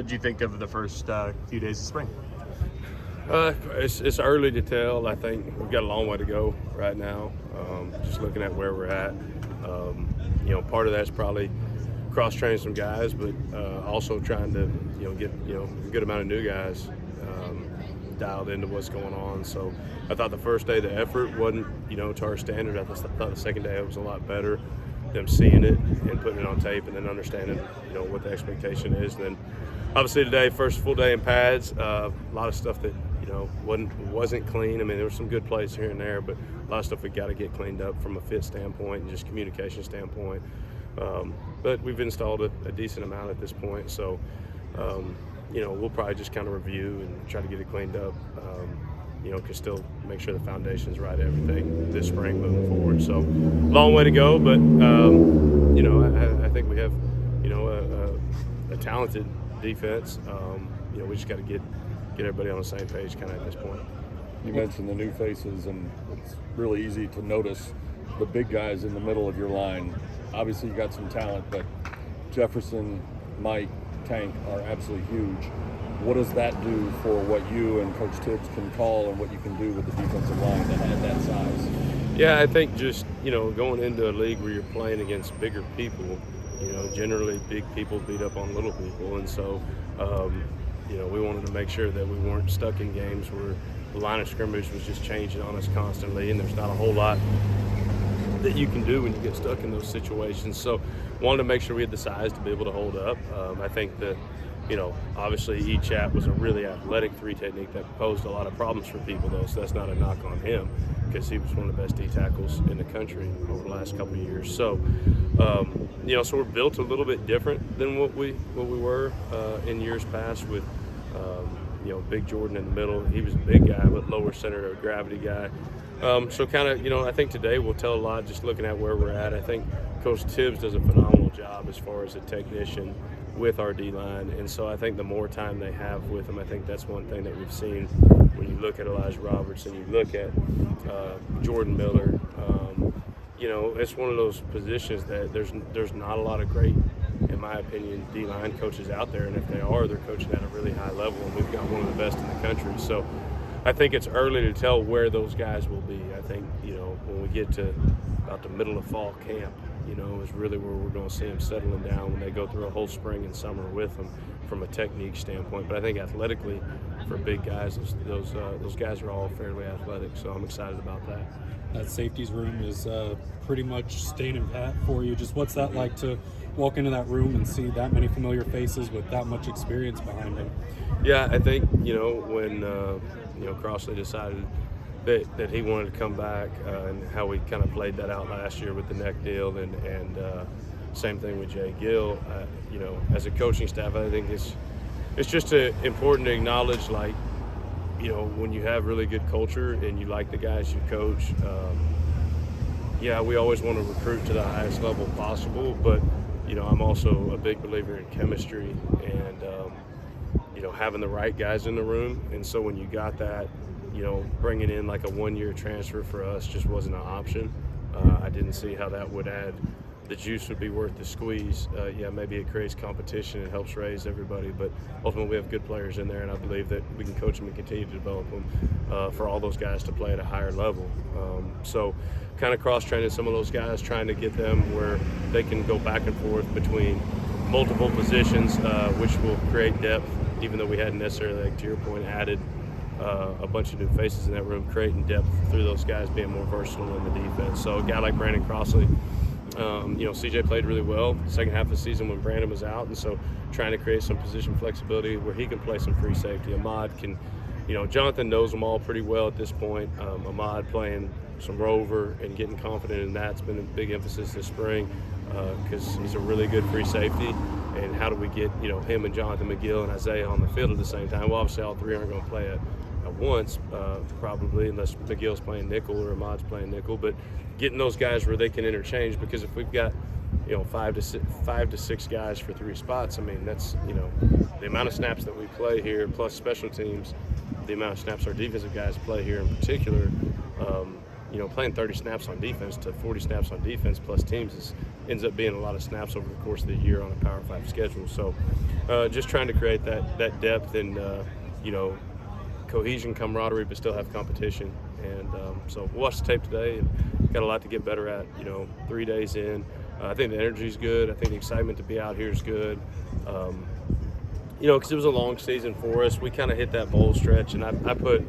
What do you think of the first few days of spring? It's early to tell. I think we've got a long way to go right now. Just looking at where we're at, part of that's probably cross-training some guys, but also trying to get a good amount of new guys dialed into what's going on. So I thought the first day the effort wasn't to our standard. I thought the second day it was a lot better. Them seeing it and putting it on tape and then understanding what the expectation is. And then obviously today, first full day in pads, a lot of stuff that wasn't clean. I mean, there were some good plays here and there, but a lot of stuff we got to get cleaned up from a fit standpoint and just communication standpoint. But we've installed a decent amount at this point, so we'll probably just kind of review and try to get it cleaned up. Can still make sure the foundation's right, everything this spring moving forward. So long way to go, but I think we have a talented defense. We just got to get everybody on the same page kind of at this point. You mentioned the new faces, and it's really easy to notice the big guys in the middle of your line. Obviously, you got some talent, but Jefferson, Mike, Tank are absolutely huge. What does that do for what you and Coach Tibbs can call and what you can do with the defensive line at that size? Yeah, I think just, going into a league where you're playing against bigger people, generally big people beat up on little people. And so, we wanted to make sure that we weren't stuck in games where the line of scrimmage was just changing on us constantly, and there's not a whole lot that you can do when you get stuck in those situations. So wanted to make sure we had the size to be able to hold up. I think that, obviously E-Chat was a really athletic three technique that posed a lot of problems for people, though, so that's not a knock on him because he was one of the best D tackles in the country over the last couple of years. So, so we're built a little bit different than what we were in years past with, Big Jordan in the middle. He was a big guy, but lower center of gravity guy. So kind of, I think today we'll tell a lot just looking at where we're at. I think Coach Tibbs does a phenomenal job as far as a technician with our D-line. And so I think the more time they have with him, I think that's one thing that we've seen when you look at Elijah Roberts and you look at Jordan Miller. It's one of those positions that there's not a lot of great, in my opinion, D-line coaches out there. And if they are, they're coaching at a really high level. And we've got one of the best in the country. So I think it's early to tell where those guys will be. I think, when we get to about the middle of fall camp, is really where we're going to see them settling down when they go through a whole spring and summer with them from a technique standpoint. But I think athletically, for big guys, those guys are all fairly athletic, so I'm excited about that. That safeties room is pretty much staying pat for you. Just what's that like to walk into that room and see that many familiar faces with that much experience behind them? Yeah, I think, when Crossley decided that he wanted to come back and how we kind of played that out last year with the neck deal and same thing with Jay Gill. As a coaching staff, I think it's just important to acknowledge, like, when you have really good culture and you like the guys you coach, we always want to recruit to the highest level possible, but I'm also a big believer in chemistry and having the right guys in the room. And so when you got that, bringing in like a one-year transfer for us just wasn't an option. I didn't see how that would add. The juice would be worth the squeeze. Maybe it creates competition, it helps raise everybody, but ultimately we have good players in there, and I believe that we can coach them and continue to develop them for all those guys to play at a higher level. So kind of cross-training some of those guys, trying to get them where they can go back and forth between multiple positions, which will create depth, even though we hadn't necessarily, like to your point, added a bunch of new faces in that room, creating depth through those guys being more versatile in the defense. So a guy like Brandon Crossley, CJ played really well the second half of the season when Brandon was out, and so trying to create some position flexibility where he can play some free safety. Ahmad can, Jonathan knows them all pretty well at this point. Ahmad playing some rover and getting confident in that's been a big emphasis this spring because he's a really good free safety. And how do we get, him and Jonathan McGill and Isaiah on the field at the same time? Well, obviously all three aren't going to play at once, probably, unless McGill's playing nickel or Ahmad's playing nickel. But getting those guys where they can interchange, because if we've got, 5 to 6 guys for 3 spots, I mean, that's, the amount of snaps that we play here, plus special teams, the amount of snaps our defensive guys play here in particular, playing 30 snaps on defense to 40 snaps on defense plus teams ends up being a lot of snaps over the course of the year on a Power 5 schedule. So just trying to create that depth and, cohesion, camaraderie, but still have competition. And so we'll watch the tape today and got a lot to get better at, 3 days in. I think the energy is good. I think the excitement to be out here is good. Because it was a long season for us. We kind of hit that bowl stretch, and I put,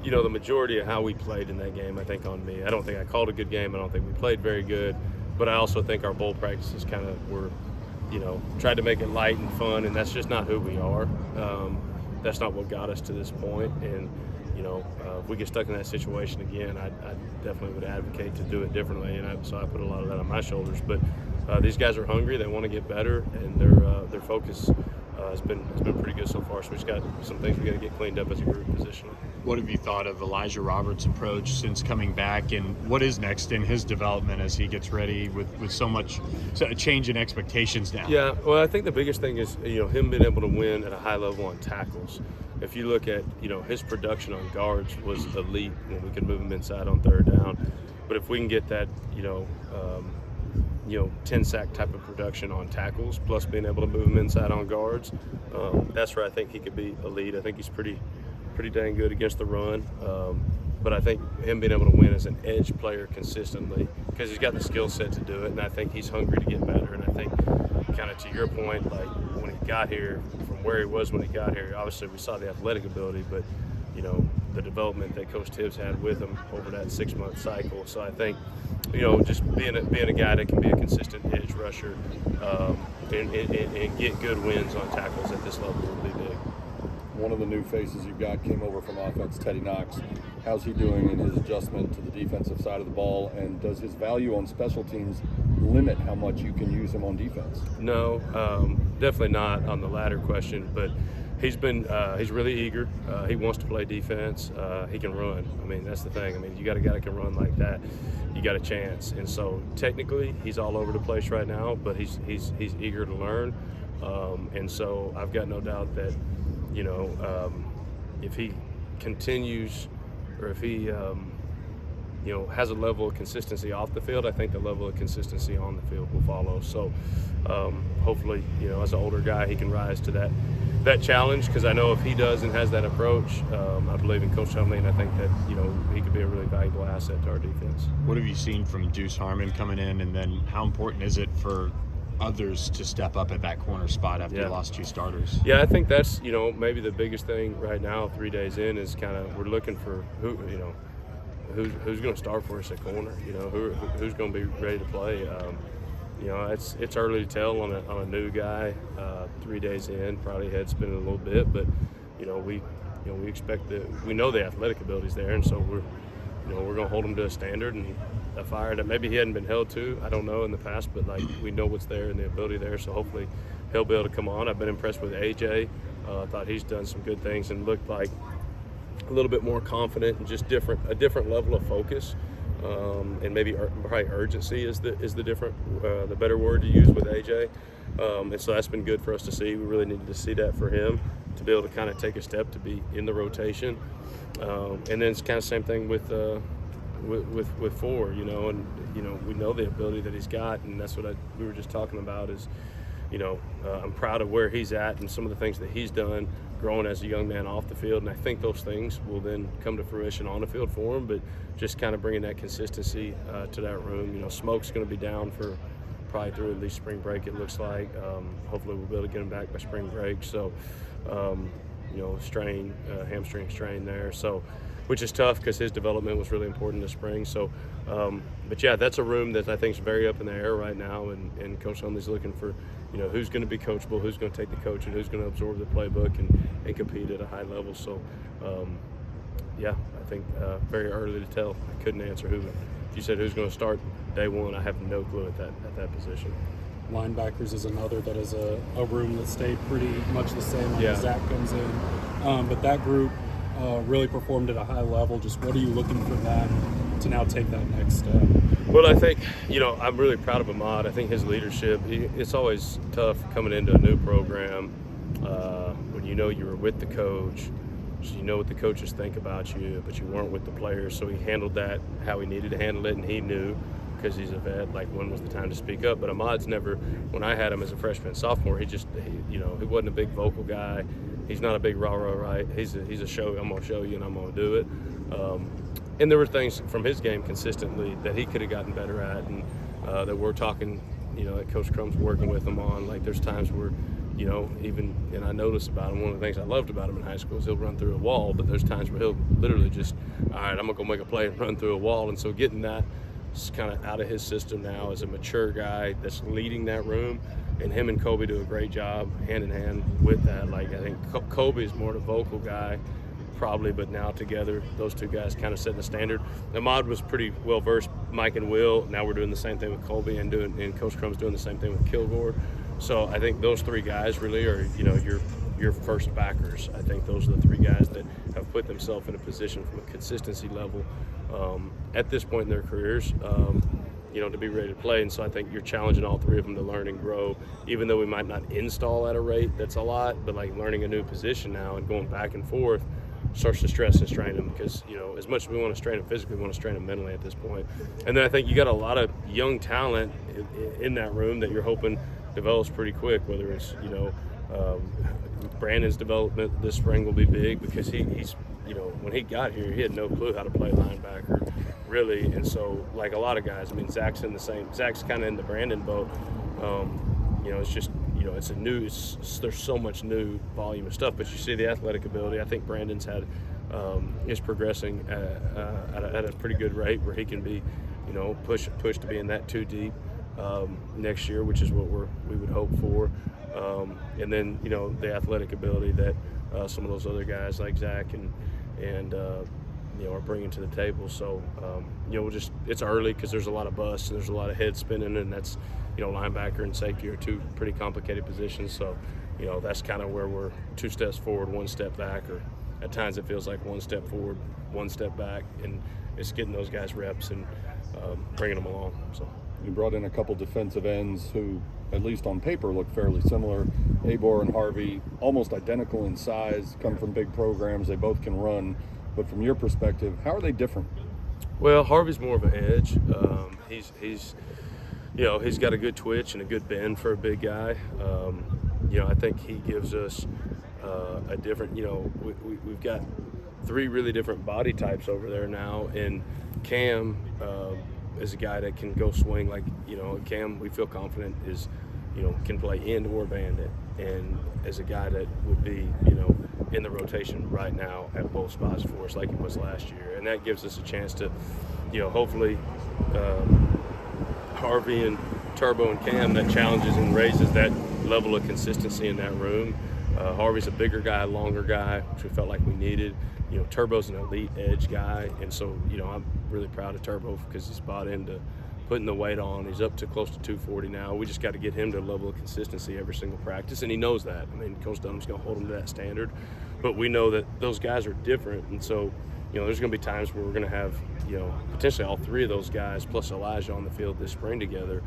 the majority of how we played in that game, I think, on me. I don't think I called a good game. I don't think we played very good. But I also think our bowl practices kind of were, tried to make it light and fun, and that's just not who we are. That's not what got us to this point. And, if we get stuck in that situation again, I definitely would advocate to do it differently. And so I put a lot of that on my shoulders. But these guys are hungry. They want to get better, and their focus has been pretty good so far. So we just got some things we got to get cleaned up as a group positionally. What have you thought of Elijah Roberts' approach since coming back, and what is next in his development as he gets ready with so much change in expectations now? Yeah, well, I think the biggest thing is him being able to win at a high level on tackles. If you look at his production on guards was elite when we could move him inside on third down. But if we can get that 10 sack type of production on tackles, plus being able to move him inside on guards, that's where I think he could be elite. I think he's pretty dang good against the run. But I think him being able to win as an edge player consistently, because he's got the skill set to do it, and I think he's hungry to get better. And I think, kind of to your point, like when he got here, from where he was when he got here, obviously we saw the athletic ability, but the development that Coach Tibbs had with him over that 6-month cycle. So I think, just being a guy that can be a consistent edge rusher and get good wins on tackles at this level will be big. One of the new faces you've got came over from offense, Teddy Knox. How's he doing in his adjustment to the defensive side of the ball, and does his value on special teams limit how much you can use him on defense? No, definitely not on the latter question, but he's really eager. He wants to play defense. He can run. I mean, that's the thing. I mean, you got a guy that can run like that, you got a chance. And so technically he's all over the place right now, but he's eager to learn. And so I've got no doubt that, if he continues, or if he has a level of consistency off the field, I think the level of consistency on the field will follow. So hopefully, as an older guy, he can rise to that challenge, because I know if he does and has that approach, I believe in Coach Shumley, and I think that he could be a really valuable asset to our defense. What have you seen from Duce Harmon coming in, and then how important is it for others to step up at that corner spot after you lost 2 starters? Yeah, I think that's maybe the biggest thing right now, 3 days in, is kind of we're looking for who's going to start for us at corner. Who's going to be ready to play. It's early to tell on a new guy. 3 days in, probably head spinning a little bit, but we expect we know the athletic ability's there, and so we're going to hold him to a standard and a fire that maybe he hadn't been held to. I don't know in the past, but we know what's there and the ability there. So hopefully he'll be able to come on. I've been impressed with AJ. I thought he's done some good things and looked like a little bit more confident and just a different level of focus. And maybe probably urgency is the better word to use with AJ. And so that's been good for us to see. We really needed to see that for him to be able to kind of take a step to be in the rotation. And then it's kind of same thing with Ford, and we know the ability that he's got, and that's what we were just talking about is, I'm proud of where he's at and some of the things that he's done growing as a young man off the field, and I think those things will then come to fruition on the field for him, but just kind of bringing that consistency to that room. Smoke's going to be down for probably through at least spring break, it looks like. Hopefully we'll be able to get him back by spring break. So, hamstring strain there. So, which is tough because his development was really important this spring. So, but yeah, that's a room that I think is very up in the air right now, and Coach Huntley's looking for, who's going to be coachable, who's going to take the coach, and who's going to absorb the playbook and compete at a high level. So, I think very early to tell. I couldn't answer who. If you said who's going to start day one, I have no clue at that position. Linebackers is another that is a room that stayed pretty much the same when Zach comes in. But that group really performed at a high level. Just what are you looking for them to now take that next step? Well, I think, I'm really proud of Ahmad. I think his leadership, it's always tough coming into a new program when you were with the coach, so you know what the coaches think about you, but you weren't with the players. So he handled that how he needed to handle it, and he knew because he's a vet, like when was the time to speak up. But Ahmad's never, when I had him as a freshman, sophomore, he wasn't a big vocal guy. He's not a big rah-rah, right? He's a show, I'm going to show you and I'm going to do it. And there were things from his game consistently that he could have gotten better at, and that we're talking, that Coach Crum's working with him on. Like there's times where, and I noticed about him, one of the things I loved about him in high school is he'll run through a wall, but there's times where he'll literally just, all right, I'm going to go make a play and run through a wall. And so getting that kind of out of his system now as a mature guy that's leading that room, and him and Kobe do a great job hand in hand with that. Like I think Kobe is more the vocal guy probably, but now together those two guys kind of setting the standard. Ahmad was pretty well versed, Mike and Will. Now we're doing the same thing with Kobe, and Coach Crum's doing the same thing with Kilgore. So I think those three guys really are, your first backers. I think those are the three guys that have put themselves in a position from a consistency level at this point in their careers, to be ready to play. And so I think you're challenging all three of them to learn and grow, even though we might not install at a rate that's a lot, but like learning a new position now and going back and forth starts to stress and strain them, because as much as we want to strain them physically, we want to strain them mentally at this point. And then I think you got a lot of young talent in that room that you're hoping develops pretty quick, whether it's Brandon's development this spring will be big, because he's when he got here, he had no clue how to play linebacker really. And so like a lot of guys, I mean, Zach's kind of in the Brandon boat. It's just there's so much new volume of stuff, but you see the athletic ability. I think Brandon's is progressing at a pretty good rate, where he can be push to be in that 2 deep next year, which is what we would hope for. And then the athletic ability that some of those other guys like Zach and are bringing to the table. So it's early, because there's a lot of busts and there's a lot of head spinning, and that's linebacker and safety are two pretty complicated positions. So that's kind of where we're 2 steps forward, 1 step back, or at times it feels like 1 step forward, 1 step back, and it's getting those guys reps and bringing them along. So you brought in a couple defensive ends who, at least on paper, look fairly similar. Abor and Harvey, almost identical in size, come from big programs. They both can run. But from your perspective, how are they different? Well, Harvey's more of an edge. He's got a good twitch and a good bend for a big guy. I think he gives us a different, we've got 3 really different body types over there now. And Cam is a guy that can go swing. Like, Cam, we feel confident can play end or bandit, and as a guy that would be, in the rotation right now at both spots for us like he was last year. And that gives us a chance to, hopefully Harvey and Turbo and Cam, that challenges and raises that level of consistency in that room. Harvey's a bigger guy, longer guy, which we felt like we needed. Turbo's an elite edge guy, and so, I'm really proud of Turbo because he's bought into putting the weight on. He's up to close to 240 now. We just got to get him to a level of consistency every single practice, and he knows that. I mean, Coach Dunham's going to hold him to that standard, but we know that those guys are different, and so, there's going to be times where we're going to have, potentially all 3 of those guys plus Elijah on the field this spring together,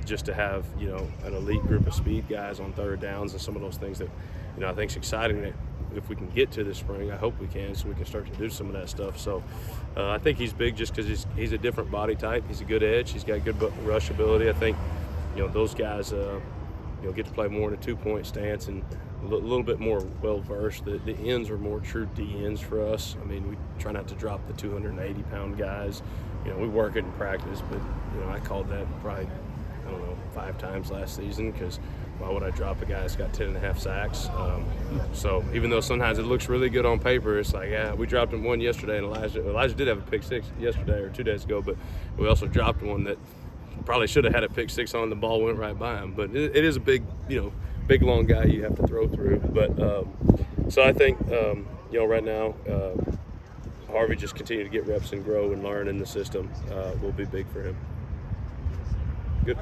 just to have, an elite group of speed guys on third downs and some of those things that, I think is exciting that if we can get to this spring. I hope we can, so we can start to do some of that stuff. So I think he's big just because he's a different body type. He's a good edge. He's got good rush ability. I think, those guys, get to play more in a 2-point stance and a little bit more well-versed. The ends are more true D ends for us. I mean, we try not to drop the 280-pound guys. We work it in practice, but, I called that probably, 5 times last season, because why would I drop a guy that's got 10.5 sacks? So even though sometimes it looks really good on paper, it's like, yeah, we dropped him one yesterday, and Elijah did have a pick 6 yesterday or 2 days ago, but we also dropped one that probably should have had a pick 6 on. The ball went right by him. But it is a big, big long guy you have to throw through. But so I think right now Harvey just continue to get reps and grow and learn in the system will be big for him. Good.